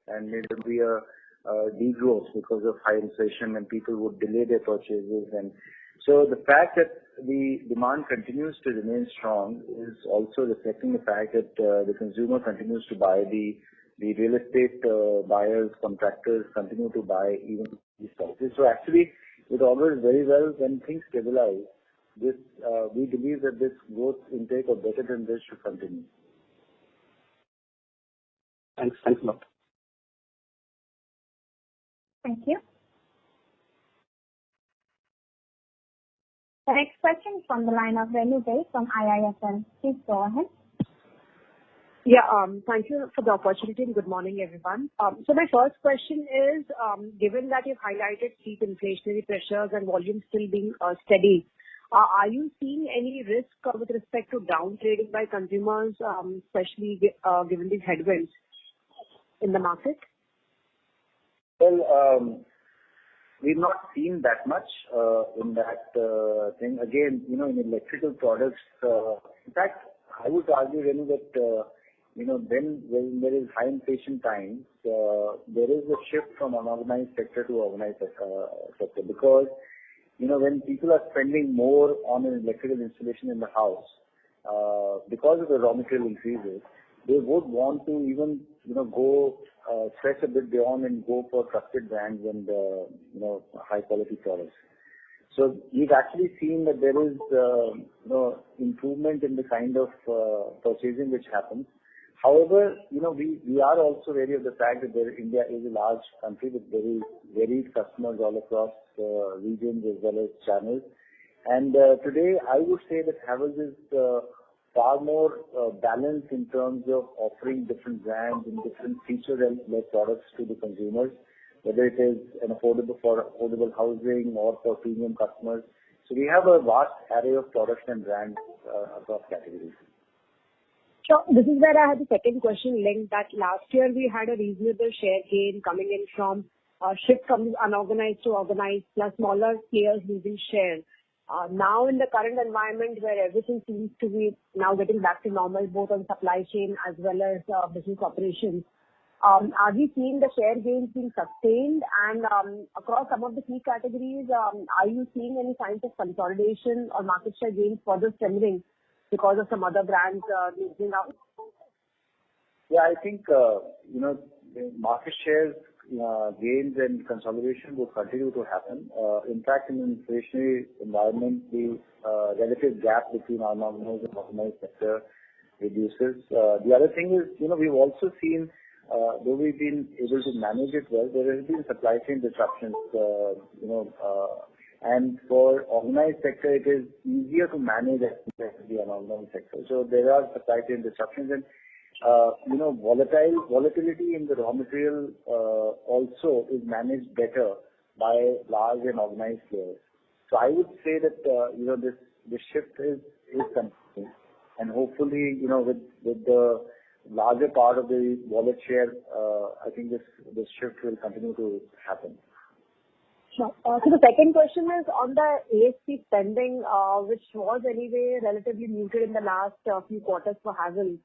and there will be a degrowth because of high inflation, and people would delay their purchases. And so the fact that the demand continues to remain strong is also reflecting the fact that the consumer continues to buy, the real estate buyers, contractors continue to buy even these prices. So actually, it augurs very well when things stabilize. This we believe that this growth intake or better than this should continue. Thanks a lot. Thank you. The next question is from the line of Renu Bai from IIFL. Please go ahead. Yeah, thank you for the opportunity and good morning, everyone. So my first question is, given that you've highlighted steep inflationary pressures and volumes still being steady, are you seeing any risk with respect to downtrading by consumers, especially given these headwinds in the market? Well, we've not seen that much in that thing. Again, in electrical products, in fact, I would argue, Renu, that when there is high inflation times, there is a shift from unorganized sector to organized sector, because when people are spending more on an electrical installation in the house, because of the raw material increases, they would want to even go stretch a bit beyond and go for trusted brands and high quality products. So we've actually seen that there is improvement in the kind of purchasing which happens. However, we are also wary of the fact that India is a large country with very varied customers all across regions as well as channels. And today, I would say that Havells is far more balanced in terms of offering different brands and different feature-led products to the consumers, whether it is for affordable housing or for premium customers. So we have a vast array of products and brands across categories. So this is where I had the second question linked, that last year we had a reasonable share gain coming in from shift from unorganized to organized, plus smaller players losing share. Now in the current environment where everything seems to be now getting back to normal, both on supply chain as well as business operations, are we seeing the share gains being sustained? And across some of the key categories, are you seeing any signs of consolidation or market share gains further strengthening because of some other brands losing out? Yeah, I think market shares gains and consolidation will continue to happen. In fact, in an inflationary environment, the relative gap between unorganized and organized sector reduces. The other thing is, we've also seen, though we've been able to manage it well, there has been supply chain disruptions, and for organized sector, it is easier to manage as compared to the unorganized sector. So there are supply chain disruptions, and volatility in the raw material also is managed better by large and organized players. So I would say that this shift is continuing, and hopefully with the larger part of the wallet share, I think this shift will continue to happen. Sure. So the second question is on the ASP spending, which was anyway relatively muted in the last few quarters for Havells.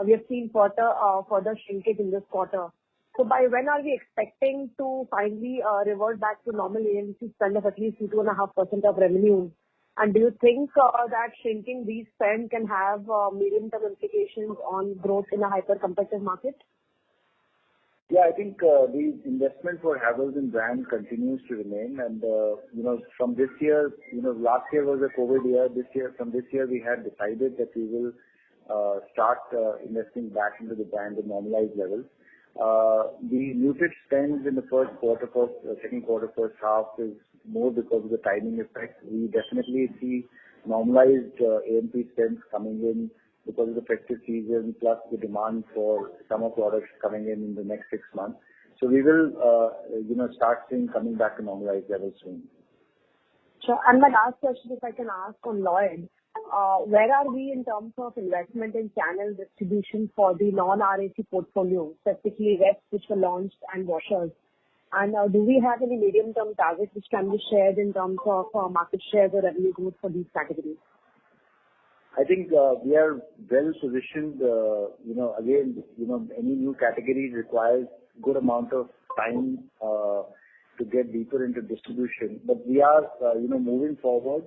We have seen further shrinkage in this quarter. So by when are we expecting to finally revert back to normal AMC spend of at least 2.5% of revenue? And do you think that shrinking these spend can have medium-term implications on growth in a hyper-competitive market? Yeah, I think the investment for Havells in brand continues to remain. And, from this year, last year was a COVID year. From this year, we had decided that we will start investing back into the brand at normalized levels. The muted spends in the second quarter, first half is more because of the timing effect. We definitely see normalized A&P spends coming in because of the festive season, plus the demand for summer products coming in the next 6 months. So we will, start seeing coming back to normalized levels soon. Sure. And my last question, if I can ask on Lloyd, where are we in terms of investment in channel distribution for the non-RAC portfolio, specifically reps which were launched and washers? And do we have any medium-term targets which can be shared in terms of market shares or revenue growth for these categories? I think we are well positioned. Again, any new category requires good amount of time to get deeper into distribution. But we are, moving forward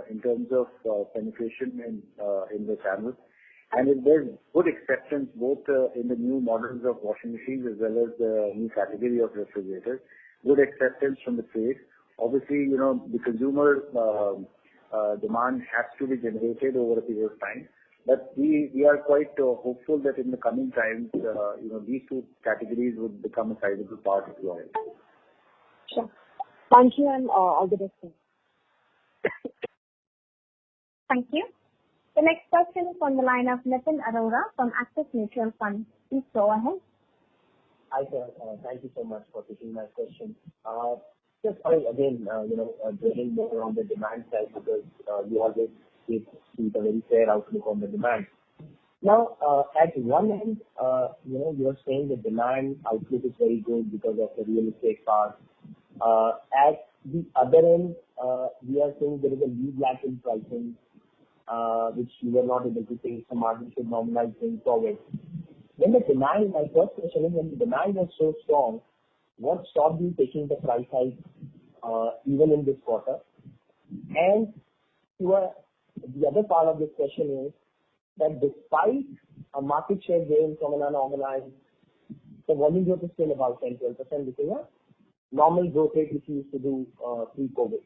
in terms of penetration in the channel. And there's good acceptance both in the new models of washing machines as well as the new category of refrigerators. Good acceptance from the trade. Obviously, the consumer demand has to be generated over a period of time. But we are quite hopeful that in the coming times, these two categories would become a sizable part of Lloyd. Sure. Thank you, and all the best. Thank you. The next question is on the line of Nitin Arora from Axis Mutual Fund. Please go ahead. Hi, sir. Thank you so much for taking my question. Just again, dwelling more on the demand side, because you always keep a very fair outlook on the demand. Now, at one end, you're saying the demand outlook is very good because of the real estate part. At the other end, we are saying there is a lead lag in pricing, which you were not able to take, some margin should normalize going forward. When the demand, my first question is, when the demand was so strong, what stopped you taking the price hike even in this quarter? And the other part of this question is that despite a market share gain from an unorganized, the volume growth is still about 10-12%, which is a normal growth rate which you used to do pre-COVID.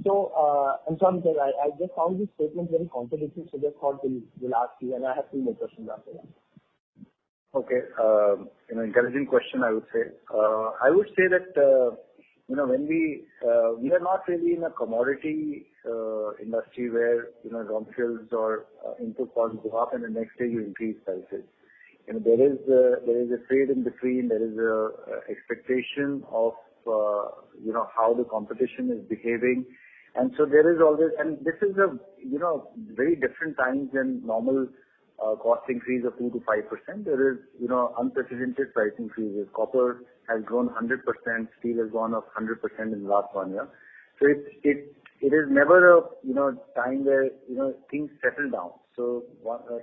So, I'm sorry, sir, I just found this statement very contradictory, so just thought we'll ask you, and I have 2 more questions after that. Okay. Intelligent question, I would say. I would say that, when we are not really in a commodity industry where, raw materials or input costs go up and the next day you increase prices. There is a trade in between. There is a expectation of, how the competition is behaving. And so there is always, and this is a, very different times than normal cost increase of 2 to 5%. There is, unprecedented price increases. Copper has grown 100%, steel has gone up 100% in the last 1 year. So it is never a, time where, things settle down. So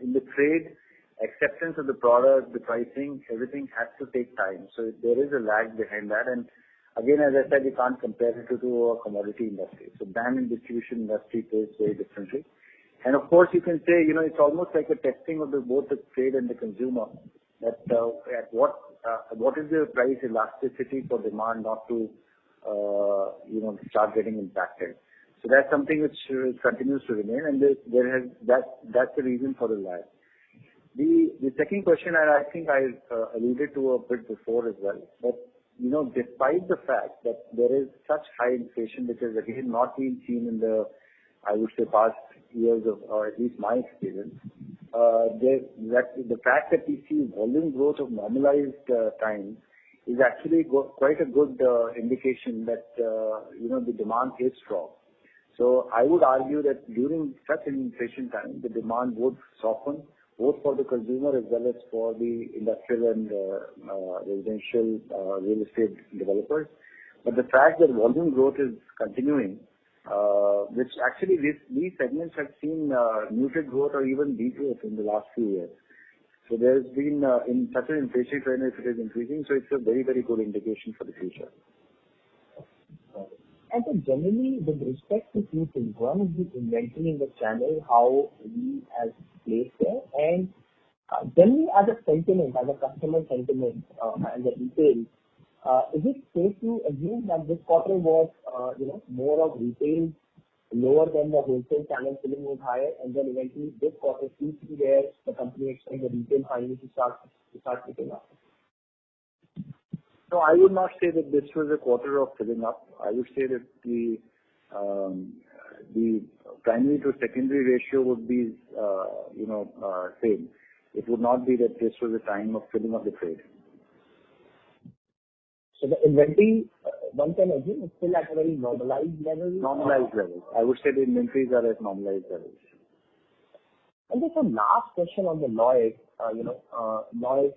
in the trade, acceptance of the product, the pricing, everything has to take time. So there is a lag behind that. And again, as I said, you can't compare it to a commodity industry. So brand and distribution industry plays very differently. And of course, you can say, it's almost like a testing of both the trade and the consumer. That at what is the price elasticity for demand not to, start getting impacted. So that's something which continues to remain, and that's the reason for the lag. The second question, and I think I alluded to a bit before as well, but despite the fact that there is such high inflation, which has again not been seen in the, I would say, past years of, or at least my experience, the fact that we see volume growth of normalized times is actually quite a good indication that the demand is strong. So I would argue that during such an inflation time, the demand would soften both for the consumer as well as for the industrial and residential real estate developers. But the fact that volume growth is continuing, which actually these segments have seen muted growth or even degrowth in the last few years. So there's been in such an inflation trend, if it is increasing, so it's a very, very good indication for the future. And so generally, with respect to 2 things, one is the inventory in the channel, how we as place there, and generally as a sentiment, as a customer sentiment, and the retail, is it safe to assume that this quarter was, more of retail lower than the wholesale channel filling was higher, and then eventually this quarter seems to be where the company expects the retail finally to start picking up? No, I would not say that this was a quarter of filling up. I would say that the primary to secondary ratio would be, same. It would not be that this was a time of filling up the trade. So the inventory, one can assume, is still at a very normalized level? Normalized levels. I would say the inventories are at normalized levels. And just a last question on the Lloyd. Lloyd,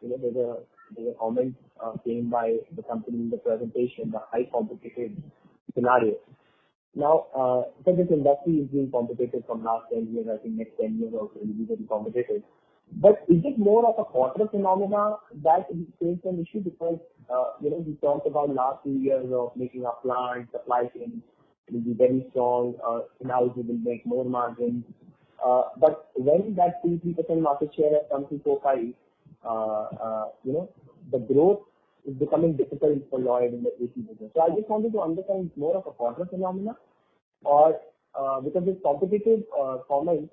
there's a comment came by the company in the presentation, the high competitive scenario. Now, so this industry is being competitive from last 10 years. I think next 10 years also will be very competitive. But is it more of a quarter phenomena that is facing an issue? Because, we talked about last 2 years of making our plant, supply chain will be very strong, in-house we will make more margins. But when that 2-3% market share has come to 4-5, the growth is becoming difficult for Lloyd in the AC business. So I just wanted to understand it's more of a quarter phenomena or because this competitive comment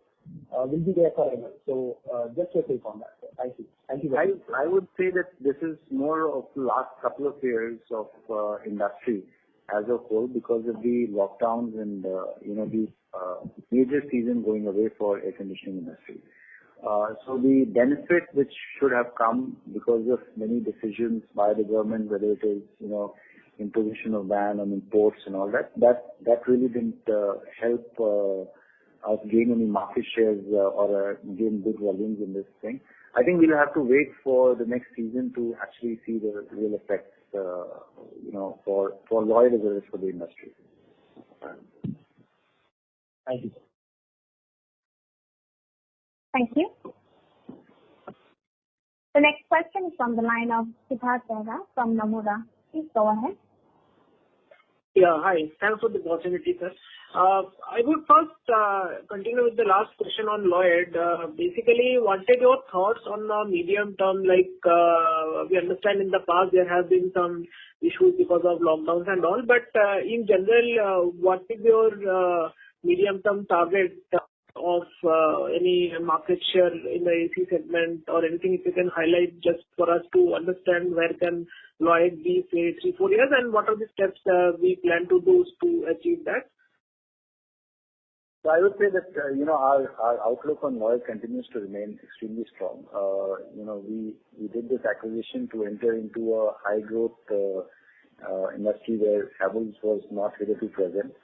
will be there forever. So just your take on that, sir. Thank you. Thank you very much. I would say that this is more of the last couple of years of industry as a whole because of the lockdowns and the major season going away for air conditioning industry. So the benefit which should have come because of many decisions by the government, whether it is imposition of ban on imports and all that really didn't help us gain any market shares or gain good volumes in this thing. I think we'll have to wait for the next season to actually see the real effects, for Lloyd as well as for the industry. Thank you. Thank you. The next question is from the line of Siddharth Bera from Nomura. Please go ahead. Yeah, hi. Thanks for the opportunity, sir. I would first continue with the last question on Lloyd. Basically, wanted your thoughts on the medium term. Like we understand in the past there have been some issues because of lockdowns and all, but in general, what is your medium term target of any market share in the AC segment or anything if you can highlight just for us to understand where can Lloyd be, say, 3-4 years, and what are the steps we plan to do to achieve that? So I would say that our outlook on Lloyd continues to remain extremely strong. We did this acquisition to enter into a high growth industry where Havells was not hitherto present.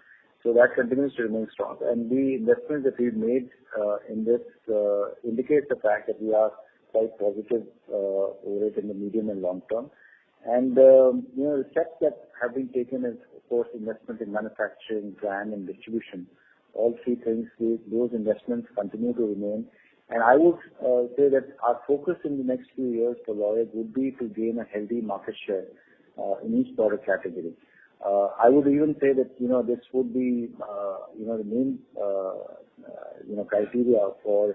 So that continues to remain strong. And the investments that we've made in this indicates the fact that we are quite positive over it in the medium and long term. And the steps that have been taken is, of course, investment in manufacturing, brand, and distribution. All three things, those investments continue to remain. And I would say that our focus in the next few years for Lloyd would be to gain a healthy market share in each product category. I would even say that this would be the main criteria for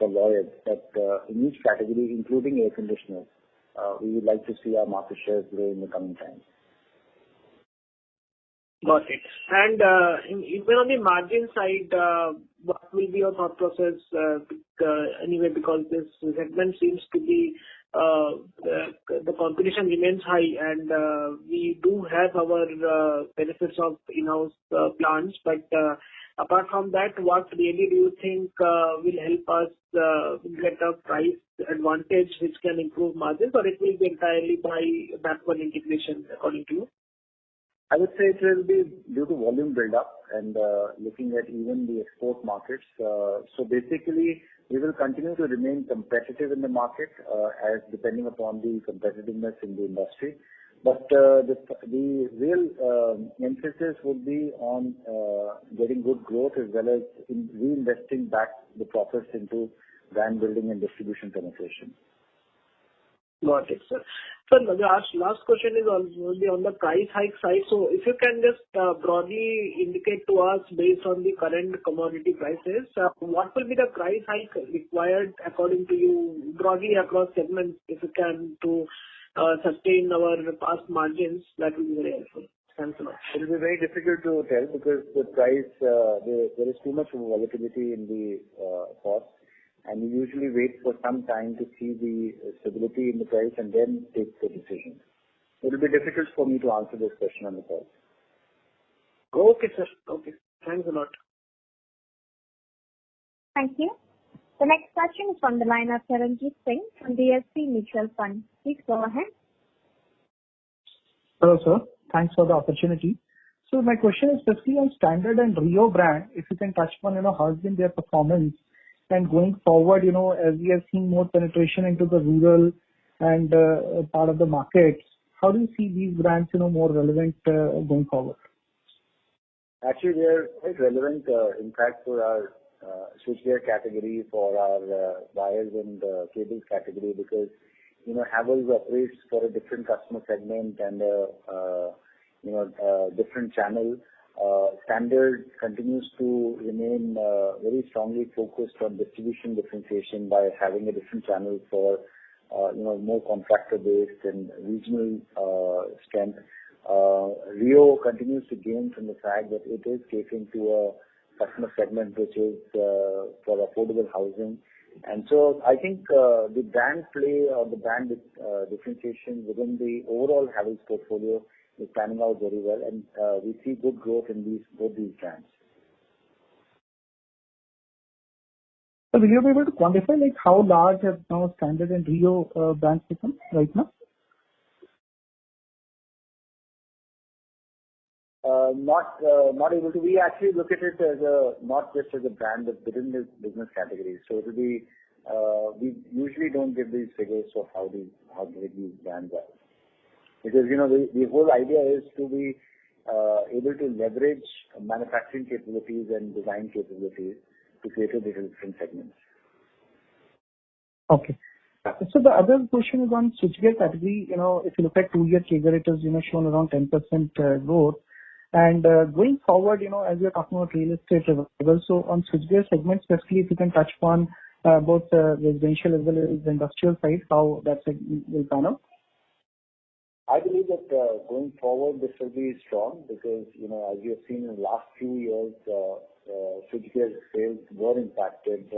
Lloyd, that in each category, including air conditioners, we would like to see our market shares grow in the coming times. Got it. And even on the margin side, what will be your thought process anyway, because this segment seems to be the competition remains high and we do have our benefits of in-house plants, but apart from that, what really do you think will help us get a price advantage which can improve margins, or it will be entirely by backward integration according to you? I would say it will be due to volume build-up and looking at even the export markets. So basically, we will continue to remain competitive in the market as depending upon the competitiveness in the industry. But the real emphasis would be on getting good growth as well as in reinvesting back the profits into brand building and distribution penetration. Got it, sir. So the last question is only on the price hike side. So if you can just broadly indicate to us based on the current commodity prices, what will be the price hike required according to you broadly across segments, if you can, to sustain our past margins? That will be very helpful. Thanks a lot. It will be very difficult to tell because the price, there is too much volatility in the cost. And we usually wait for some time to see the stability in the price and then take the decision. It will be difficult for me to answer this question on the call. Okay, sir. Okay. Thanks a lot. Thank you. The next question is from the line of Charanjit Singh from DSP Mutual Fund. Please go ahead. Hello, sir. Thanks for the opportunity. So my question is specifically on Standard and Rio brand. If you can touch upon, how has been their performance? And going forward, as we have seen more penetration into the rural and part of the markets, how do you see these brands, more relevant going forward? Actually, they are quite relevant, in fact, for our switchgear category, for our wires and cables category, because, Havells operates for a different customer segment and different channel. Standard continues to remain very strongly focused on distribution differentiation by having a different channel for more contractor-based and regional strength. Rio continues to gain from the fact that it is catering to a customer segment which is for affordable housing. And so I think the brand play or the brand differentiation within the overall Havells portfolio is panning out very well, and we see good growth in both these brands. So will you be able to quantify how large have now Standard and Rio brands become right now? Not able to. We actually look at it as not just as a brand, but within this business category. So it will be, we usually don't give these figures of how big these brands are. Because, the whole idea is to be able to leverage manufacturing capabilities and design capabilities to cater to different segments. Okay. So the other question is on switchgear category. If you look at 2-year CAGR, it has shown around 10% growth. And going forward, as we are talking about real estate revival, so on switchgear segment, especially if you can touch upon both residential as well as the industrial side, how that segment will pan out. I believe that going forward, this will be strong because, as you have seen in the last few years, switchgear sales were impacted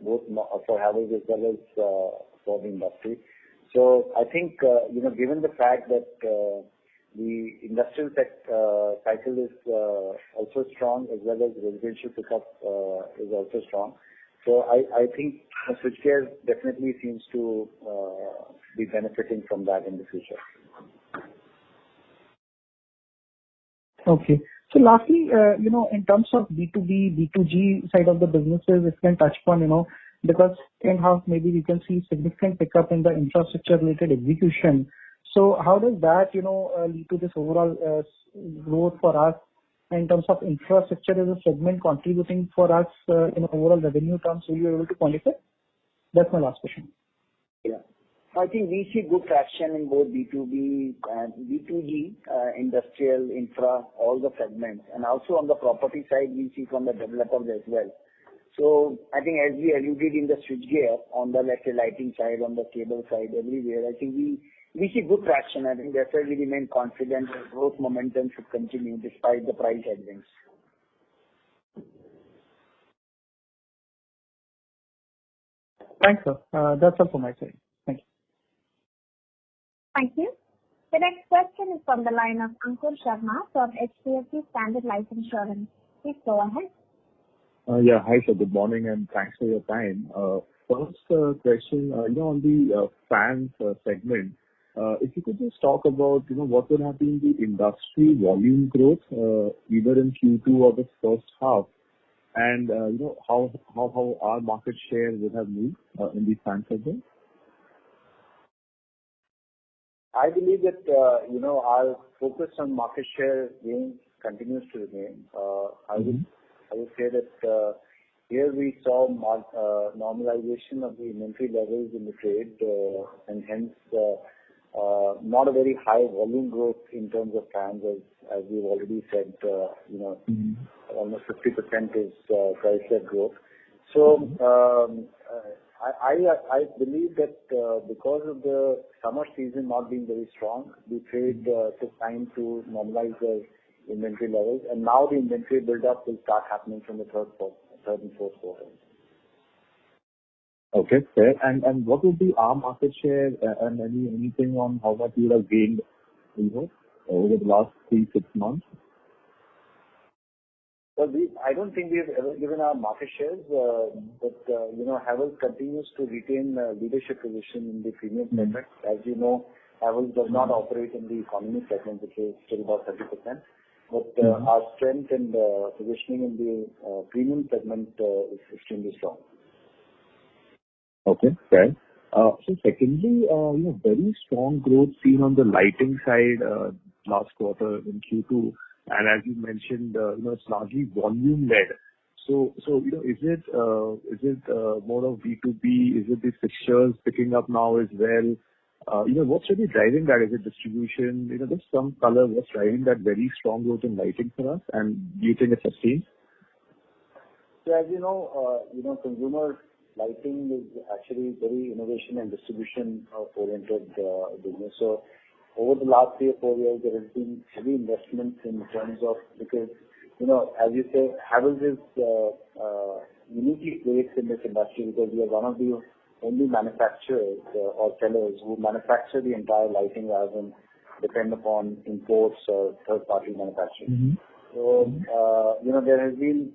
both for Havells as well as for the industry. So I think, given the fact that the industrial cycle is also strong as well as residential pickup is also strong. So I think switchgear definitely seems to be benefiting from that in the future. Okay. So lastly, in terms of B2B, B2G side of the businesses, if you can touch upon, because in-house maybe we can see significant pickup in the infrastructure related execution. So how does that, lead to this overall growth for us in terms of infrastructure as a segment contributing for us in overall revenue terms? Will you be able to quantify? That's my last question. Yeah. I think we see good traction in both B2B and B2G, industrial, infra, all the segments. And also on the property side, we see from the developers as well. So I think as we alluded in the switchgear, on the lighting side, on the cable side, everywhere, I think we see good traction. I think that's why we remain confident that growth momentum should continue despite the price headwinds. Thanks, sir. That's all from my side. Thank you. Thank you. The next question is from the line of Ankur Sharma from HDFC Standard Life Insurance. Please go ahead. Yeah. Hi, sir. Good morning, and thanks for your time. First question, on the fans segment, if you could just talk about, what would have been the industry volume growth, either in Q2 or the first half, and, how our market share would have moved in the fan segment? I believe that, our focus on market share gains continues to remain. I would say that here we saw normalization of the inventory levels in the trade, and hence not a very high volume growth in terms of fans, as we've already said, almost 50% is price-led growth. So I believe that because of the summer season not being very strong, the trade took time to normalize their inventory levels, and now the inventory build-up will start happening from the third and fourth quarter. Okay, fair. And what would be our market share, and anything on how much you would have gained, over the last 3-6 months? Well, I don't think we have ever given our market shares, but Havells continues to retain a leadership position in the premium segment. As you know, Havells does not operate in the economy segment, which is still about 30%. But our strength and positioning in the premium segment is extremely strong. Okay, fair. So secondly, very strong growth seen on the lighting side last quarter in Q2. and as you mentioned, it's largely volume led. So is it more of B2B? Is it the fixtures picking up now as well? What's really driving that? Is it distribution? Just some color, what's driving that very strong growth in lighting for us, and do you think it's sustained? So as consumer lighting is actually very innovation and distribution oriented business. So over the last 3 or 4 years, there has been heavy investments in terms of, because as you say, Havells is uniquely placed in this industry because we are one of the only manufacturers or sellers who manufacture the entire lighting rather than depend upon imports or third-party manufacturing. So, there has been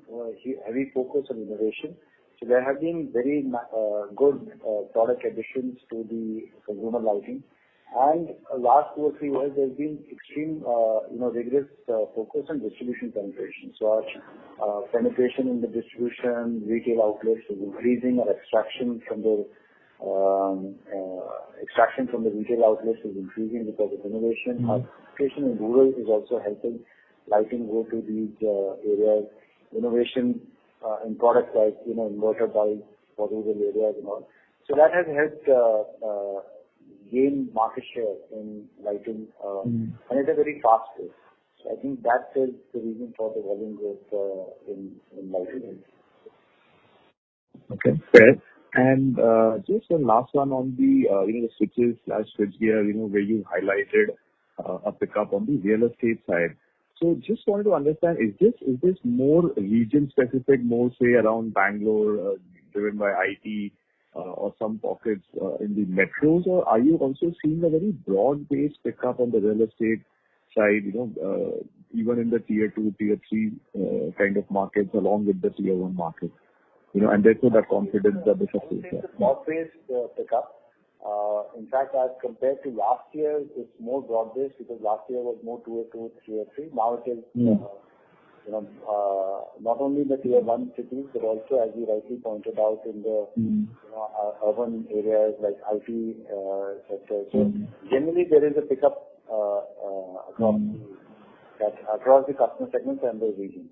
heavy focus on innovation. So there have been very good product additions to the consumer lighting. And last 2 or 3 years, there's been extreme, rigorous focus on distribution penetration. So our penetration in the distribution, retail outlets is increasing. Our extraction from the retail outlets is increasing because of innovation. Our penetration in rural is also helping lighting go to these areas. Innovation in products like inverter bulbs for rural areas and all. So that has helped gain market share in lighting, and at a very fast pace. So I think that is the reason for the volume growth in lighting. Okay, fair. And just one last one on the switches / switchgear, where you highlighted a pickup on the real estate side. So just wanted to understand, is this more region specific, more say around Bangalore, driven by IT, or some pockets in the metros, or are you also seeing a very broad-based pickup on the real estate side, even in the tier 2, tier 3 kind of markets along with the tier 1 market? And therefore that confidence that this is there. It's a broad-based pickup. In fact, as compared to last year, it's more broad-based because last year was more tier 2, tier 3. Now it is not only the tier 1 cities, but also, as you rightly pointed out, in the urban areas like IT sector. So generally, there is a pickup across the customer segments and the regions.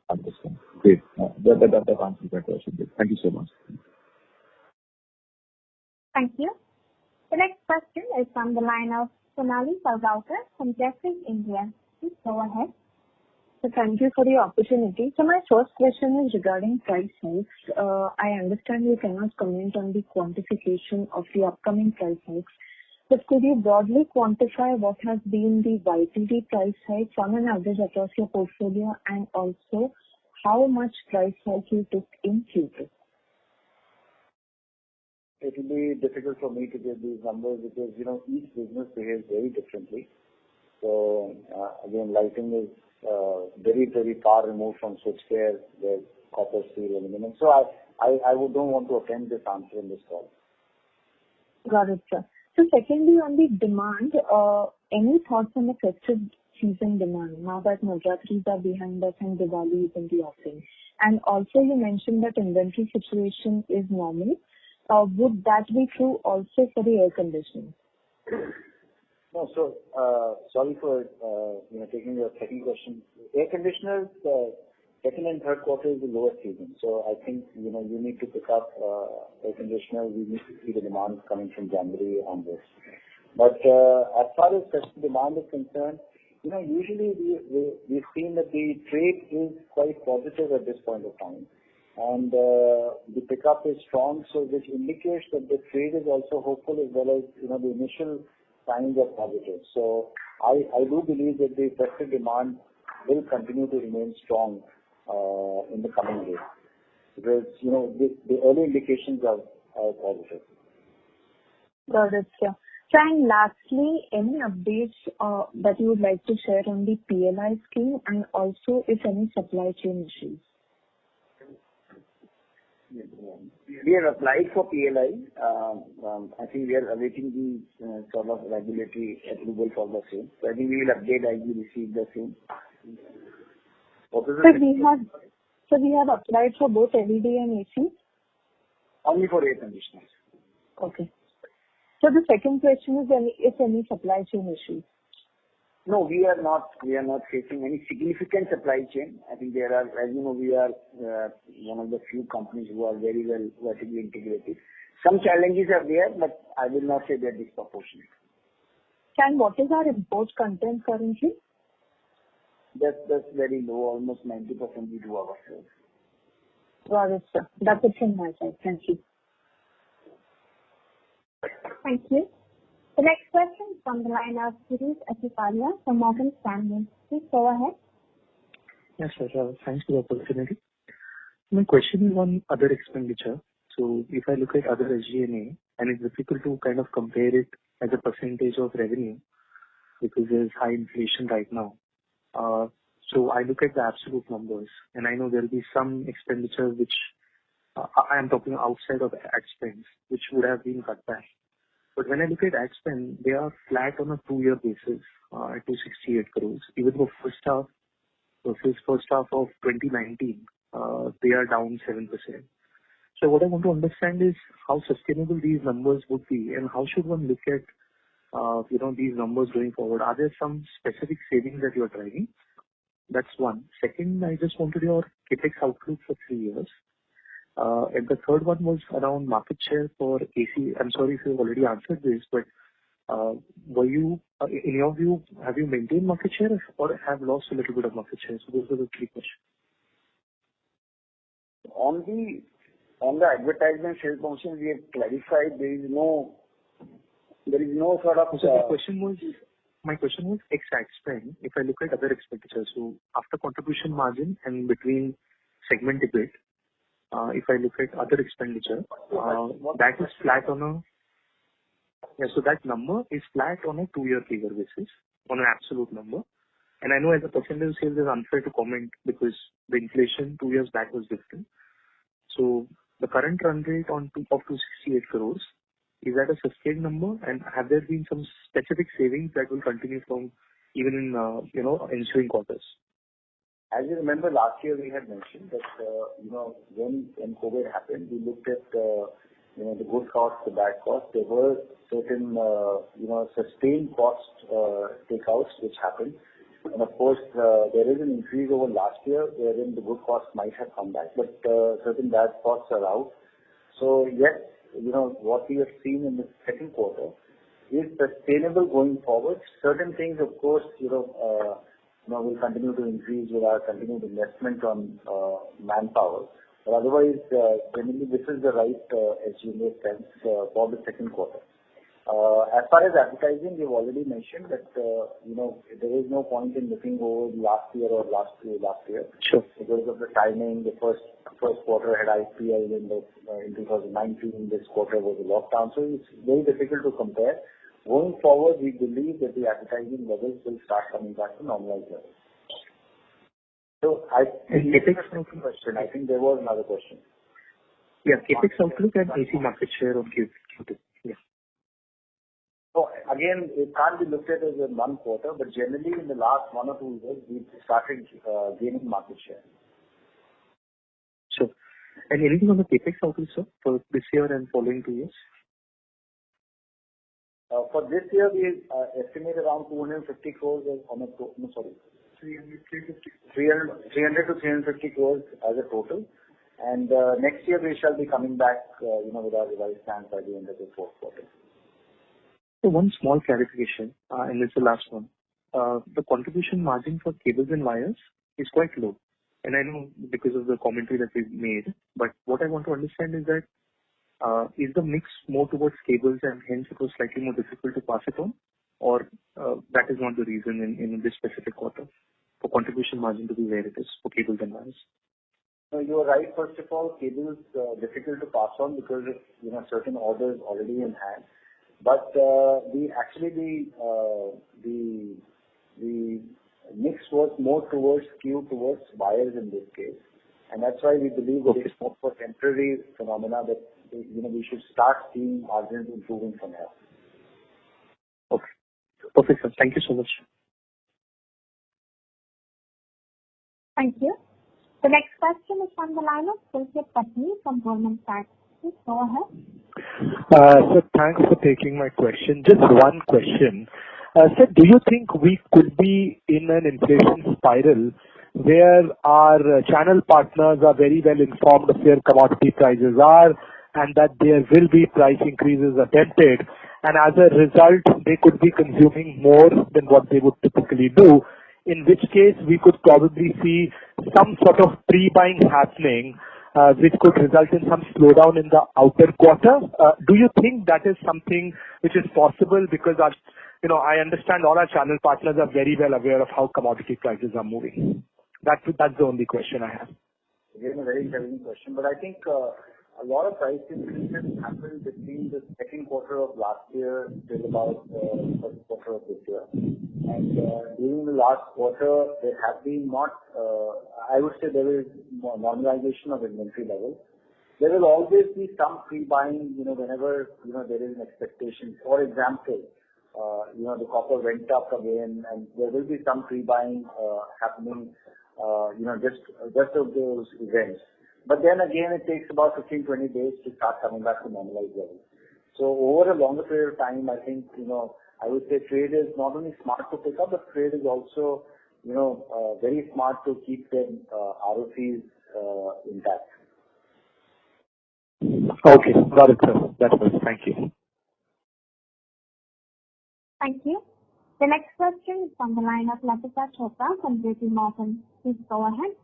Understand. Great. That answers my question. Thank you so much. Thank you. The next question is from the line of Sonali Salgaonkar from Jefferies India. Please go ahead. So thank you for the opportunity. So my first question is regarding price hikes. I understand you cannot comment on the quantification of the upcoming price hikes, but could you broadly quantify what has been the YTD price hike on an average across your portfolio, and also how much price hike you took in Q2? It will be difficult for me to give these numbers because, each business behaves very differently. So, again, lighting is very, very far removed from switchgear, there's copper, steel, aluminum. So I don't want to attempt this answer in this call. Got it, sir. So secondly, on the demand, any thoughts on the festive season demand now that Navratris are behind us and Diwali is in the offing? And also you mentioned that inventory situation is normal. Would that be true also for the air conditioning? No, so sorry for taking your second question. Air conditioners, second and third quarter is the lowest season. So I think you need to pick up air conditioners. We need to see the demand coming from January onwards. But as far as festive demand is concerned, usually we've seen that the trade is quite positive at this point of time. And the pickup is strong, so which indicates that the trade is also hopeful as well as, the initial signs are positive. So I do believe that the festive demand will continue to remain strong in the coming days because, the early indications are positive. Got it, sir. So, and lastly, any updates that you would like to share on the PLI scheme and also if any supply chain issues? We have applied for PLI. I think we are awaiting the sort of regulatory approval for the same. So I think we will update as we receive the same. So we have applied for both LED and AC? Only for air conditioners. Okay. So the second question is if any supply chain issues? No, we are not facing any significant supply chain. I think there are, as you know, we are one of the few companies who are very well vertically integrated. Some challenges are there, but I will not say they're disproportionate. What is our import content currently? That's very low. Almost 90% we do ourselves. Got it, sir. That's it from my side. Thank you. Thank you. The next question is from the line of Girish Achhipalia from Morgan Stanley. Please go ahead. Yes, sir. Thanks for the opportunity. My question is on other expenditure. So if I look at other SG&A, and it's difficult to kind of compare it as a percentage of revenue because there's high inflation right now. So I look at the absolute numbers, and I know there will be some expenditure which I am talking outside of ad spends, which would have been cut back. But when I look at ad spend, they are flat on a 2-year basis at 268 crores. Even though first half versus first half of 2019, they are down 7%. So what I want to understand is how sustainable these numbers would be, and how should one look at these numbers going forward. Are there some specific savings that you are driving? That's one. Second, I just wanted your CapEx outlook for 3 years. And the third one was around market share for AC. I'm sorry if you've already answered this, but were you, in your view, have you maintained market share or have lost a little bit of market share? So those are the 3 questions. On the advertisement sales promotion, we have clarified there is no sort of. So my question was ex ad spend. If I look at other expenditures, so after contribution margin and between segment EBIT, if I look at other expenditure, that is flat on a. Yeah, so that number is flat on a 2-year figure basis, on an absolute number. And I know as a percentage of sales is unfair to comment because the inflation 2 years back was different. So the current run rate of 268 crores, is that a sustained number? And have there been some specific savings that will continue from even in ensuing quarters? As you remember, last year we had mentioned that when COVID happened, we looked at the good costs, the bad costs. There were certain sustained cost takeouts which happened. And of course, there is an increase over last year wherein the good costs might have come back, but certain bad costs are out. So yes, what we have seen in the second quarter is sustainable going forward. Certain things, of course, will continue to increase with our continued investment on manpower. But otherwise, generally, this is the right SG&A spend for the second quarter. As far as advertising, we've already mentioned that there is no point in looking over last year or last year. Sure. Because of the timing. The first quarter had IPL in 2019. This quarter was a lockdown, so it's very difficult to compare. Going forward, we believe that the advertising levels will start coming back to normalized levels. So CapEx question. I think there was another question. Yeah, CapEx outlook and AC market share of Q2. Yeah. So again, it can't be looked at as a one quarter, but generally in the last 1 or 2 years, we've started gaining market share. Sure. And anything on the CapEx outlook, sir, for this year and following 2 years? For this year, we estimate around 250 crores on a 300 to 350 crores as a total. And next year, we shall be coming back with our revised plans by the end of the fourth quarter. So one small clarification, and it's the last one. The contribution margin for cables and wires is quite low. And I know because of the commentary that we've made, but what I want to understand is that is the mix more towards cables and hence it was slightly more difficult to pass it on? Or that is not the reason in this specific quarter for contribution margin to be where it is for cables and wires? No, you are right. First of all, cables difficult to pass on because of certain orders already in hand. But the mix was more skewed towards wires in this case, and that's why we believe that it's more for temporary phenomena that we should start seeing margins improving from here. Okay, perfect, sir. Thank you so much. Thank you. The next question is from the line of Pulkit Patni from Goldman Sachs. Please go ahead. So thanks for taking my question. Just one question. Sir, do you think we could be in an inflation spiral where our channel partners are very well informed of where commodity prices are and that there will be price increases attempted, and as a result, they could be consuming more than what they would typically do, in which case we could probably see some sort of pre-buying happening, which could result in some slowdown in the outer quarter? Do you think that is something which is possible? Because I understand all our channel partners are very well aware of how commodity prices are moving. That's the only question I have. Again, a very challenging question, but I think a lot of price increases happened between the second quarter of last year till about the first quarter of this year. And during the last quarter, there have been I would say there is more normalization of inventory levels. There will always be some pre-buying, whenever, there is an expectation. For example, the copper went up again, and there will be some pre-buying happening, just of those events. But then again, it takes about 15-20 days to start coming back to normalized levels. So over a longer period of time, I think, I would say trade is not only smart to pick up, but trade is also, very smart to keep their ROCs intact. Okay, got it, sir. That was. Thank you. Thank you. The next question is from the line of Latika Chopra from JP Morgan. Please go ahead.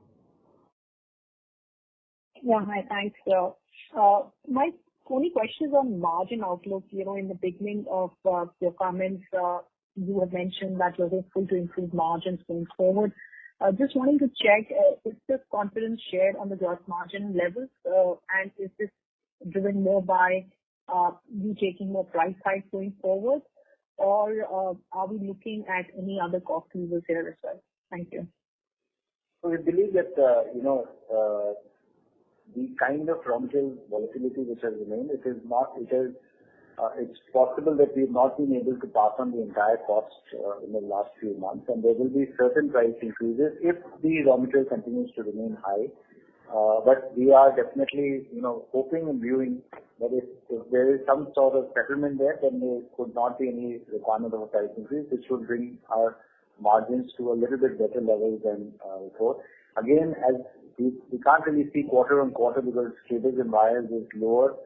Yeah, hi, thanks. My only question is on margin outlook. In the beginning of your comments, you had mentioned that you're hopeful to improve margins going forward. Just wanting to check, is this confidence shared on the gross margin levels, and is this driven more by you taking more price hikes going forward, or are we looking at any other cost levers here as well? Thank you. So we believe that, the kind of raw material volatility which has remained, it's possible that we've not been able to pass on the entire cost in the last few months, and there will be certain price increases if the raw material continues to remain high. But we are definitely, hoping and viewing that if there is some sort of settlement there, then there could not be any requirement of a price increase, which would bring our margins to a little bit better level than before. Again, as we can't really see quarter on quarter because cables and wires is lower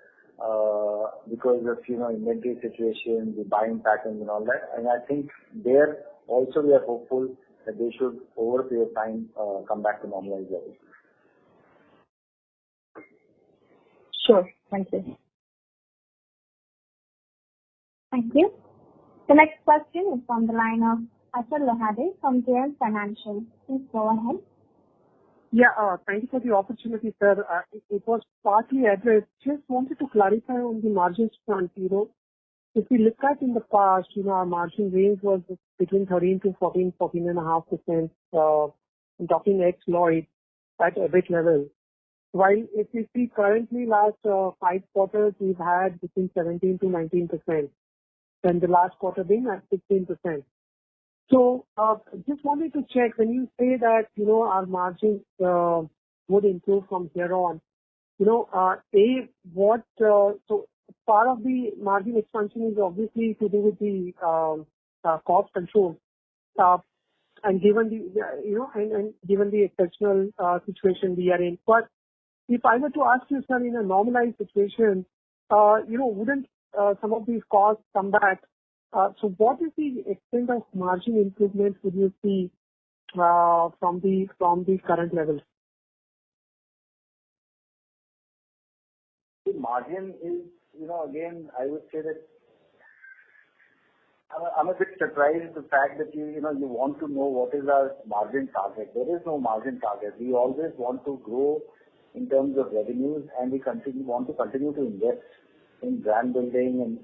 because of inventory situation, the buying patterns and all that. And I think there also we are hopeful that they should over a period of time come back to normalized levels. Sure. Thank you. Thank you. The next question is from the line of Havells Ltd from JM Financial. Please go ahead. Yeah, thank you for the opportunity, sir. It was partly addressed. Just wanted to clarify on the margins front. If we look at in the past, our margin range was between 13 to 14.5%, talking ex-Lloyd at EBIT level. While if we see currently last 5 quarters, we've had between 17 to 19%, and the last quarter being at 16%. So just wanted to check, when you say that, our margins would improve from here on, so part of the margin expansion is obviously to do with the cost control. And given the, given the exceptional situation we are in. But if I were to ask you, sir, in a normalized situation, wouldn't some of these costs come back? So what is the extent of margin improvement would you see from the current levels? The margin is, again, I would say that I'm a bit surprised at the fact that you want to know what is our margin target. There is no margin target. We always want to grow in terms of revenues, and we want to continue to invest in brand building, and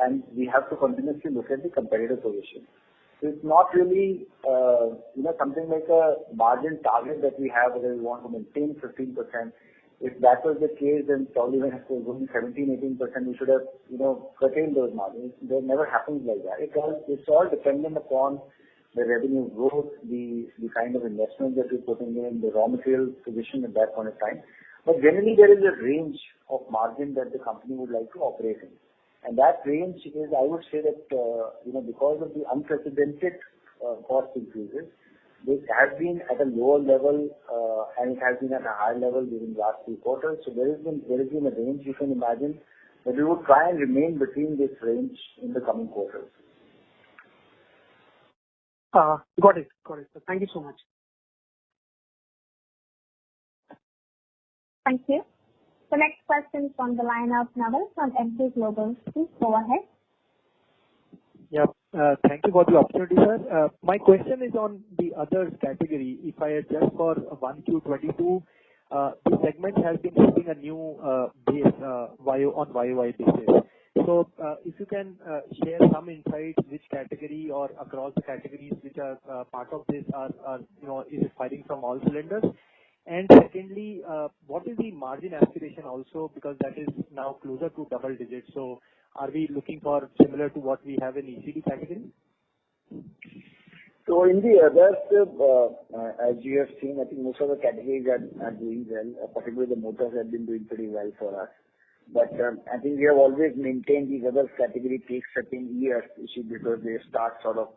and we have to continuously look at the competitive position. So it's not really something like a margin target that we have, whether we want to maintain 15%. If that was the case, then probably when it was going 17-18%, we should have curtailed those margins. That never happens like that. It's all dependent upon the revenue growth, the kind of investment that we're putting in, the raw material position at that point of time. But generally, there is a range of margin that the company would like to operate in. And that range is, I would say that, because of the unprecedented cost increases, this has been at a lower level, and it has been at a higher level during the last 3 quarters. So there has been a range, you can imagine, that we would try and remain between this range in the coming quarters. Got it. Thank you so much. Thank you. The next question is from the line of Naval from MK Global. Please go ahead. Yeah. Thank you for the opportunity, sir. My question is on the others category. If I adjust for 1Q22, the segment has been hitting a new base on YOY basis. So, if you can share some insight, which category or across the categories which are part of this are is it firing from all cylinders? And secondly, what is the margin aspiration also, because that is now closer to double digits. So, are we looking for similar to what we have in ECD category? So in the others, as you have seen, I think most of the categories are doing well. Particularly the motors have been doing pretty well for us. But I think we have always maintained these other category takes certain years, because they start sort of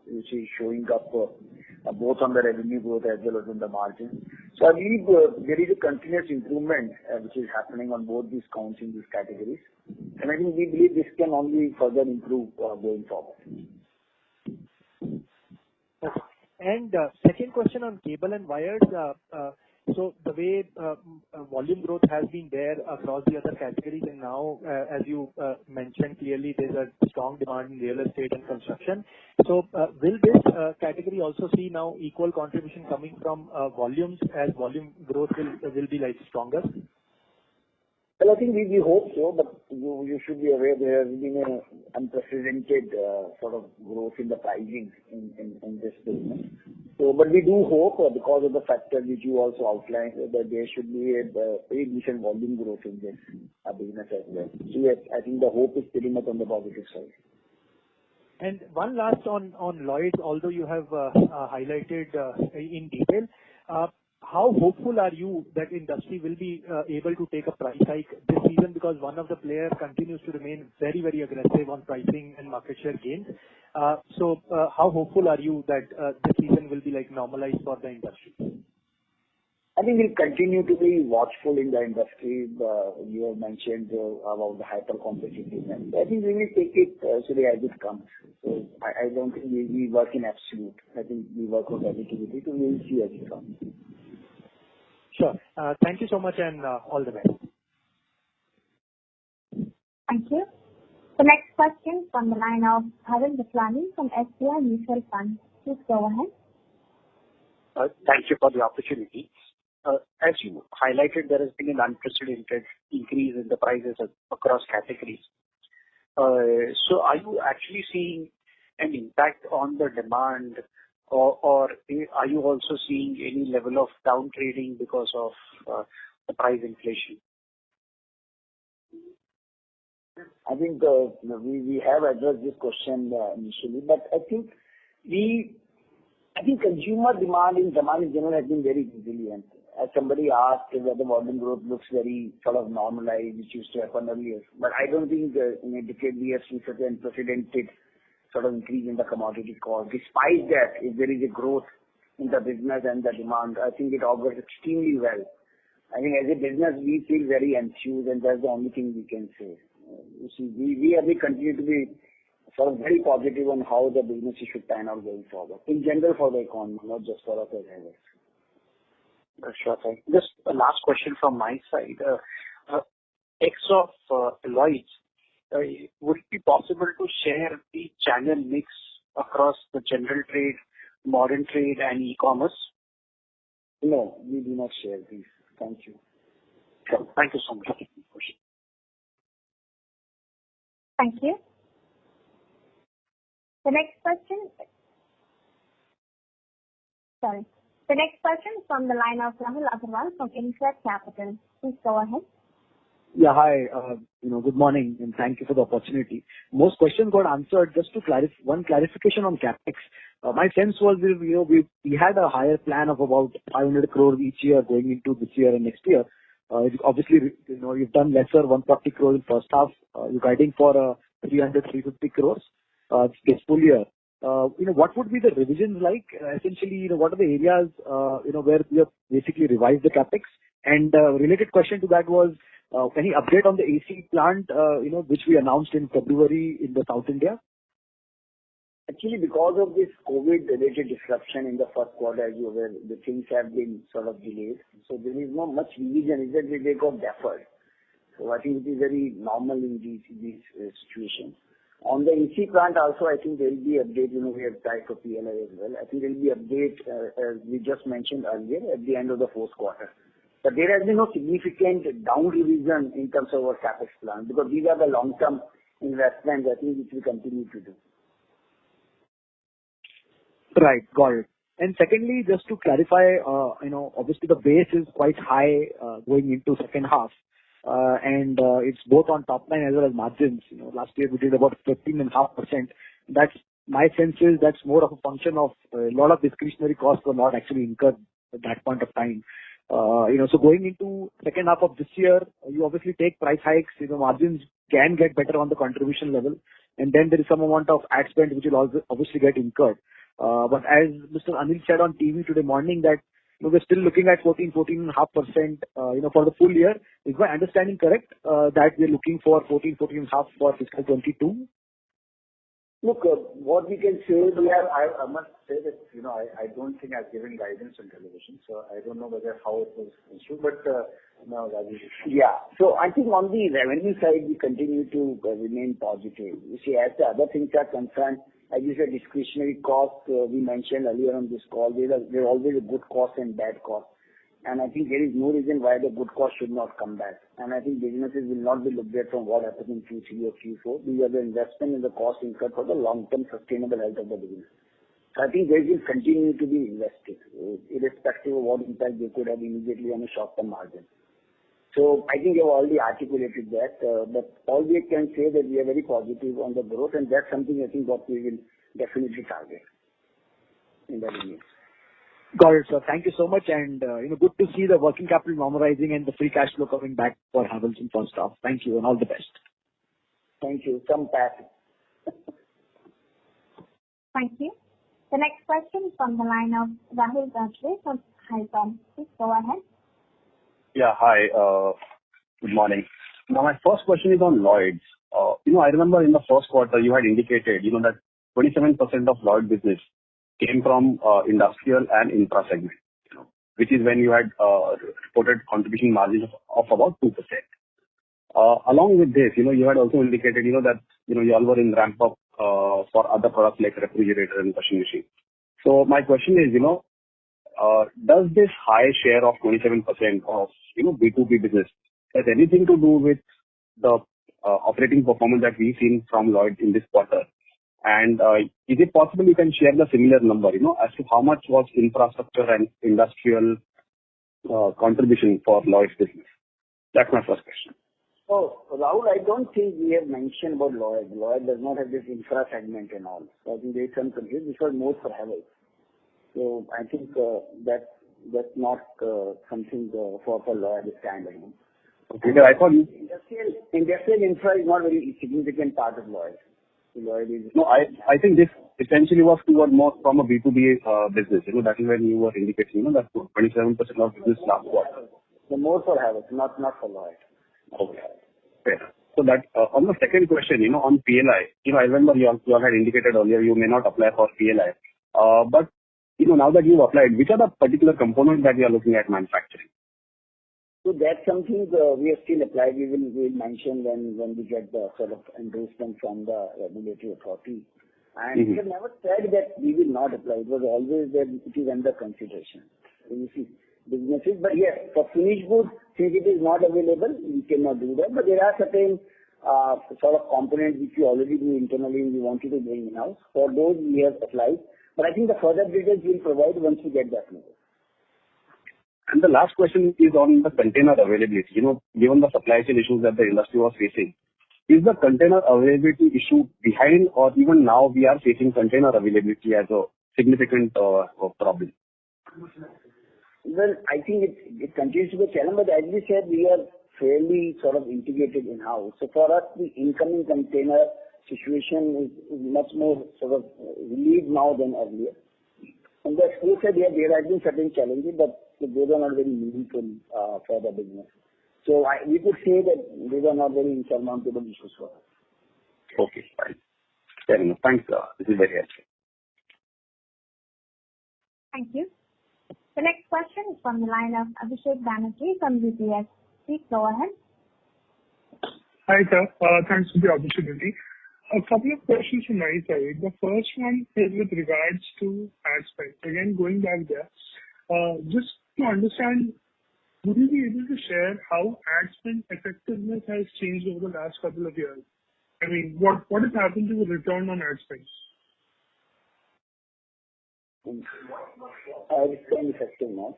showing up both on the revenue growth as well as on the margin. So I believe there is a continuous improvement which is happening on both these counts in these categories. And I think we believe this can only further improve going forward. Okay. And second question on cable and wires. So the way volume growth has been there across the other categories, and now, as you mentioned clearly, there's a strong demand in real estate and construction. So will this category also see now equal contribution coming from volumes, as volume growth will be like stronger? Well, I think we hope so, but you should be aware there has been an unprecedented sort of growth in the pricing in this business. So, but we do hope, because of the factor which you also outlined, that there should be a very decent volume growth in this business as well. So yes, I think the hope is pretty much on the positive side. And one last on Lloyd, although you have highlighted in detail, how hopeful are you that industry will be able to take a price hike this season? Because one of the players continues to remain very, very aggressive on pricing and market share gains. So how hopeful are you that this season will be like normalized for the industry? I think we'll continue to be watchful in the industry. You have mentioned about the hyper competitiveness. I think we will take it actually as it comes. So I don't think we work in absolute. I think we work on relativity, so we will see as it comes. Sure. Thank you so much, and all the best. Thank you. The next question from the line of Havells Ltd from SBI Mutual Fund. Please go ahead. Thank you for the opportunity. As you highlighted, there has been an unprecedented increase in the prices across categories. So are you actually seeing an impact on the demand, or are you also seeing any level of down trading because of the price inflation? I think we have addressed this question initially, but I think consumer demand in general has been very resilient. As somebody asked whether volume growth looks very sort of normalized, which used to happen earlier. But I don't think in a decade we have seen such an unprecedented sort of increase in the commodity cost. Despite that, if there is a growth in the business and the demand, I think it augurs extremely well. I think as a business, we feel very enthused, and that's the only thing we can say. You see, we continue to be sort of very positive on how the business should pan out going forward. In general for the economy, not just for us as Havells. Sure thing. Just a last question from my side. Ex of Lloyd's, would it be possible to share the channel mix across the general trade, modern trade, and e-commerce? No, we do not share these. Thank you. Sure. Thank you so much. Thank you. The next question is from the line of Rahul Agarwal from InCred Capital. Please go ahead. Yeah, hi. Good morning, and thank you for the opportunity. Most questions got answered. Just to one clarification on CapEx. My sense was, we had a higher plan of about 500 crore each year going into this year and next year. Obviously, you've done lesser, 140 crore in first half. You're guiding for 300-350 crores this full year. What would be the revisions like? Essentially, what are the areas, where we have basically revised the CapEx? And related question to that was, any update on the AC plant, which we announced in February in the South India? Actually, because of this COVID-related disruption in the first quarter, as you're aware, the things have been sort of delayed. So there is not much revision. It's just they got deferred. So I think it is very normal in these situations. On the AC plant also, I think there will be update. We have tied for PLI as well. I think there will be update, as we just mentioned earlier, at the end of the fourth quarter. But there has been no significant down revision in terms of our CapEx plan, because these are the long-term investments, I think, which we continue to do. Right. Got it. And secondly, just to clarify, obviously the base is quite high going into second half. And it's both on top line as well as margins. Last year we did about 15.5%. That's my sense is that's more of a function of a lot of discretionary costs were not actually incurred at that point of time. So going into second half of this year, you obviously take price hikes. Margins can get better on the contribution level, and then there is some amount of ad spend which will also obviously get incurred. But as Mr. Anil said on TV today morning that we're still looking at 14.5%, for the full year. Is my understanding correct, that we're looking for 14.5% for fiscal 22? Look, what we can say is I must say that, I don't think I've given guidance on television, so I don't know whether how it was issued, but, no, Rajesh. Yeah. So I think on the revenue side, we continue to remain positive. You see, as the other things are concerned, as you said, discretionary costs, we mentioned earlier on this call, there are always a good cost and bad cost. And I think there is no reason why the good cost should not come back. And I think businesses will not be looked at from what happens in Q3 or Q4. These are the investment in the cost incurred for the long-term sustainable health of the business. So I think they will continue to be invested, irrespective of what impact they could have immediately on a short-term margin. So I think you've already articulated that, but all we can say that we are very positive on the growth, and that's something I think what we will definitely target in the near. Got it, sir. Thank you so much, and good to see the working capital normalizing and the free cash flow coming back for Havells in first half. Thank you, and all the best. Thank you. Come back. Thank you. The next question is from the line of Havells Ltd from Havells. Please go ahead. Yeah, hi. Good morning. Now, my first question is on Lloyd's. I remember in the first quarter you had indicated, that 27% of Lloyd business came from industrial and infra segment, which is when you had reported contribution margins of about 2%. Along with this, you had also indicated, that, you all were in ramp up for other products like refrigerator and washing machine. So my question is, does this high share of 27% of, B2B business has anything to do with the operating performance that we've seen from Lloyd in this quarter? And is it possible you can share the similar number, as to how much was infrastructure and industrial contribution for Lloyd's business? That's my first question. Oh, Rahul, I don't think we have mentioned about Lloyd. Lloyd does not have this infra segment and all. So I think there is some confusion. This was more for Havells. So I think that's not something for Lloyd standalone. Okay, I thought industrial infra is not a very significant part of Lloyd. So Lloyd is no, I think this essentially was toward more from a B2B business. That is when you were indicating, that 27% of business last quarter. So more for Havells, not for Lloyd. Okay. Fair. So that on the second question, on PLI, I remember you all had indicated earlier you may not apply for PLI. But now that you've applied, which are the particular components that you are looking at manufacturing? So that's something we have still applied. We will mention when we get the sort of endorsement from the regulatory authority. And we have never said that we will not apply. It was always that it is under consideration. So you see, businesses, but yes, for finished goods, since it is not available, we cannot do that. But there are certain sort of components which we already do internally and we wanted to bring in-house. For those, we have applied. But I think the further details we'll provide once we get that approval. And the last question is on the container availability. Given the supply chain issues that the industry was facing, is the container availability issue behind, or even now we are facing container availability as a significant problem? Well, I think it continues to be a challenge, but as we said, we are fairly sort of integrated in-house. So for us, the incoming container situation is much more sort of relieved now than earlier. On the export side, there have been certain challenges, but those are not very meaningful for the business. So we could say that these are not very insurmountable issues for us. Okay, fine. Fair enough. Thanks. This is very helpful. Thank you. The next question is from the line of Abhishek Banerjee from UBS. Please go ahead. Hi, sir. Thanks for the opportunity. A couple of questions from my side. The first one is with regards to ad spend. Again, going back there, just to understand, would you be able to share how ad spend effectiveness has changed over the last couple of years? I mean, what has happened to the return on ad spend? Ad spend effectiveness.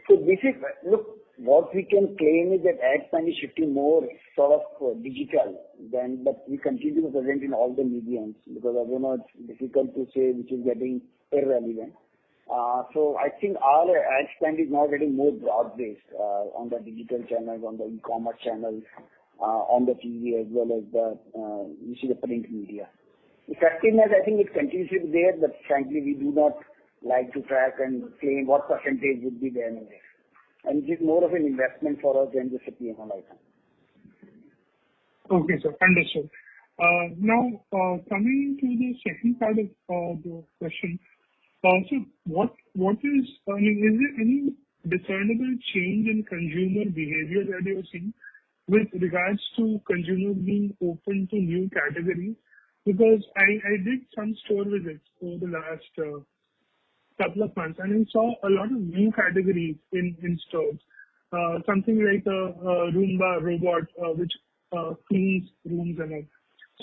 So this is, look, what we can claim is that ad spend is shifting more sort of digital than, but we continue to present in all the mediums because I don't know, it's difficult to say which is getting irrelevant. So I think our ad spend is now getting more broad-based on the digital channels, on the e-commerce channels, on the TV as well as the you see the print media. Effectiveness, I think it continues to be there, but frankly, we do not like to track and claim what percentage would be there and there. And it is more of an investment for us than just a P&L item. Okay, sir. Understood. Now, coming to the second part of the question, so what is, I mean, is there any discernible change in consumer behavior that you're seeing with regards to consumers being open to new categories? Because I did some store visits over the last couple of months, and I saw a lot of new categories in stores. Something like a Roomba robot which cleans rooms and all.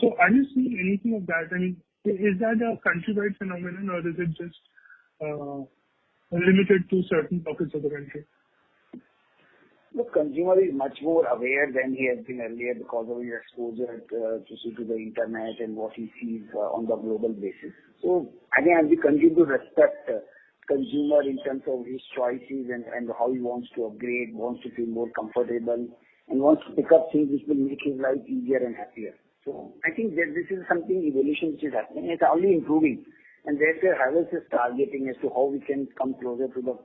So are you seeing anything of that? I mean, is that a countrywide phenomenon or is it just limited to certain pockets of the country? The consumer is much more aware than he has been earlier because of his exposure to the internet and what he sees on the global basis. So again, we continue to respect consumer in terms of his choices and how he wants to upgrade, wants to feel more comfortable, and wants to pick up things which will make his life easier and happier. So I think that this is something evolution which is happening. It's only improving, and that's where Havells is targeting as to how we can come closer to the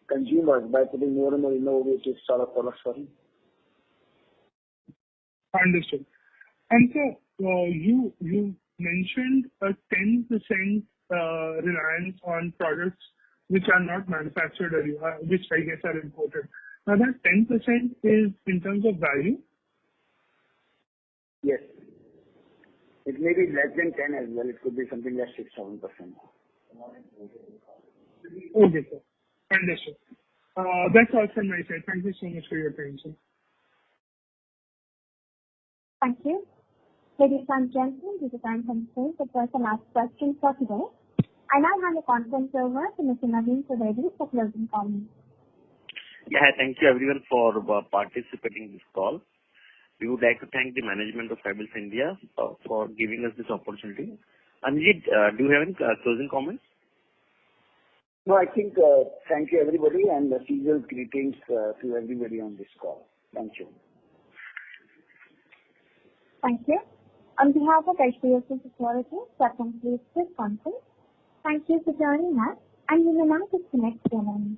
consumers by putting more and more innovative sort of products for him. Understood. And so you mentioned a 10% reliance on products which are not manufactured earlier, which I guess are imported. Now that 10% is in terms of value? Yes. It may be less than 10 as well. It could be something like 6-7%. Okay, sir. Understood. That's all from my side. Thank you so much for your time, sir. Thank you. Ladies and gentlemen, due to time constraints, that was the last question for today. I now hand the conference over to Mr. Naveen Trivedi for closing comments. Yeah, thank you everyone for participating in this call. We would like to thank the management of Havells India for giving us this opportunity. Anjit, do you have any closing comments? No, I think thank you everybody and seasonal greetings to everybody on this call. Thank you. Thank you. On behalf of HDFC Securities, that concludes this conference. Thank you for joining us, and you may now disconnect your lines.